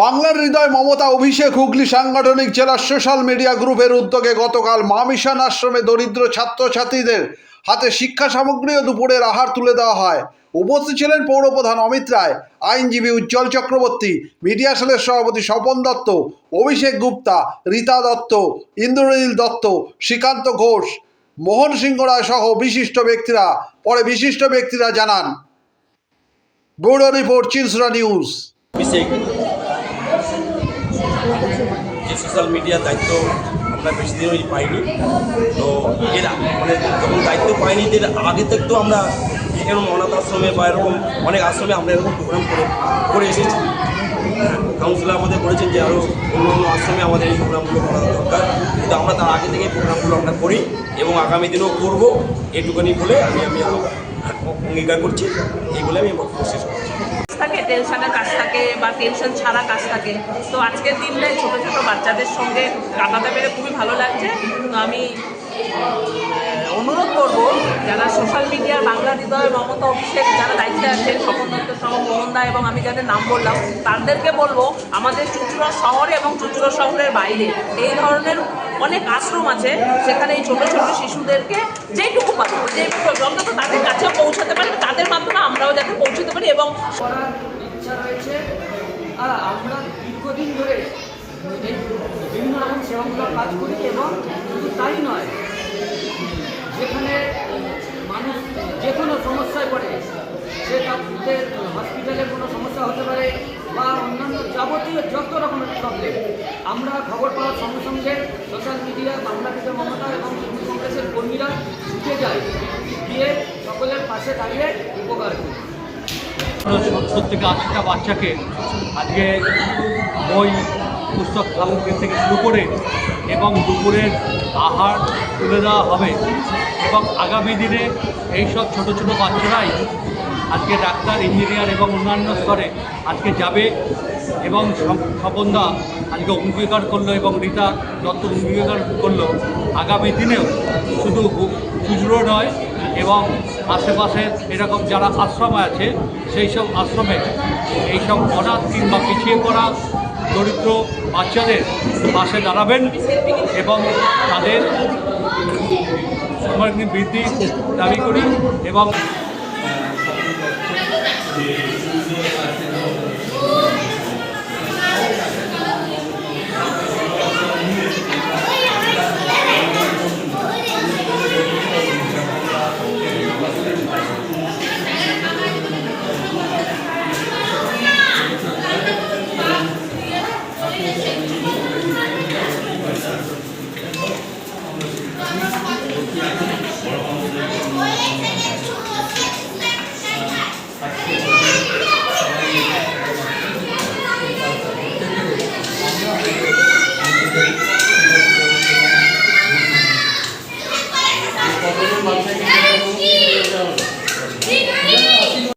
বাংলার হৃদয় মমতা অভিষেক হুগলি সাংগঠনিক জেলার সোশ্যাল মিডিয়া গ্রুপের উদ্যোগে গতকাল মা মিশন আশ্রমে দরিদ্র ছাত্রছাত্রীদের হাতে শিক্ষা সামগ্রী ও দুপুরের আহার তুলে দেওয়া হয়। উপস্থিত ছিলেন পৌরপ্রধান অমিত রায়, আইনজীবী উজ্জ্বল চক্রবর্তী, মিডিয়া সেলের সভাপতি স্বপন দত্ত, অভিষেক গুপ্তা, রীতা দত্ত, ইন্দ্রনীল দত্ত, শ্রীকান্ত ঘোষ, মোহন সিংহ রায় সহ বিশিষ্ট ব্যক্তিরা। পরে বিশিষ্ট ব্যক্তিরা জানান। Bureau report, Chilsura news. যে সোশ্যাল মিডিয়ার দায়িত্ব আমরা বেশি দিনই পাইনি, তো এর মানে যখন দায়িত্ব পাইনি এর আগে থেকে আমরা এরকম অনাথ আশ্রমে বা এরকম অনেক আশ্রমে আমরা এরকম প্রোগ্রাম করে এসেছি। কাউন্সিলর আমাদের বলেছেন যে আরও অন্য অন্য আশ্রমে আমাদের এই প্রোগ্রামগুলো করা দরকার, কিন্তু আমরা তার আগে থেকে প্রোগ্রামগুলো আমরা করি এবং আগামী দিনেও করব, এটুকুনি বলে আমি অঙ্গীকার করছি। এইগুলো আমি শেষ করছি। থাকে টেনশনের কাজ থাকে বা টেনশন ছাড়া কাজ থাকে, তো আজকের দিনটাই ছোটো ছোটো বাচ্চাদের সঙ্গে কাটাতে পেরে খুবই ভালো লাগছে। তো আমি অনুরোধ করবো যারা সোশ্যাল মিডিয়ার বাংলা হৃদয় মমতা অভিষেক যারা দায়িত্বে আছেন, স্বপন দত্ত সহ মোহন দা এবং আমি যাদের নাম বললাম তাদেরকে বলবো আমাদের চুঁচুড়া শহরে এবং চুঁচুড়া শহরের বাইরে এই ধরনের অনেক আশ্রম আছে, সেখানে এই ছোটো ছোটো শিশুদেরকে যেটুকু পাবো যে যতটা তাদের কাছে পৌঁছাতে পারি তাদের মাধ্যমে আমরাও যাতে পৌঁছতে পারি এবং করার ইচ্ছা রয়েছে। আর আমরা দীর্ঘদিন ধরে এই বিভিন্ন রকম সেবামূলক কাজ করি এবং শুধু তাই নয়, যেখানে মানুষ যে কোনো সমস্যায় পড়ে, সে তাদের হসপিটালে কোনো সমস্যা হতে পারে বা অন্যান্য যাবতীয় যত রকমের প্রবলেম, আমরা খবর পাওয়ার সঙ্গে সঙ্গে সোশ্যাল মিডিয়া বাংলা হৃদয় মমতা এবং তৃণমূল কংগ্রেসের কর্মীরা ছুটে যায়, গিয়ে সকলের পাশে দাঁড়িয়ে উপকার করি। 70 থেকে 80টা বাচ্চাকে আজকে বই পুস্তক সামগ্রী থেকে শুরু করে এবং দুপুরের আহার তুলে দেওয়া হবে এবং আগামী দিনে এইসব ছোট ছোট বাচ্চারাই আজকে ডাক্তার, ইঞ্জিনিয়ার এবং অন্যান্য স্তরে আজকে যাবে এবং স্বপনদা আজকে অঙ্গীকার করলো এবং রীতা দত্ত অঙ্গীকার করলো আগামী দিনেও শুধু চুঁচুড়ো নয় এবং আশেপাশের এরকম যারা আশ্রম আছে সেই সব আশ্রমে এইসব অনাথ কিংবা পিছিয়ে পড়া দরিদ্র বাচ্চাদের পাশে দাঁড়াবেন এবং তাদের সামগ্রিক বৃদ্ধি দাবি করি এবং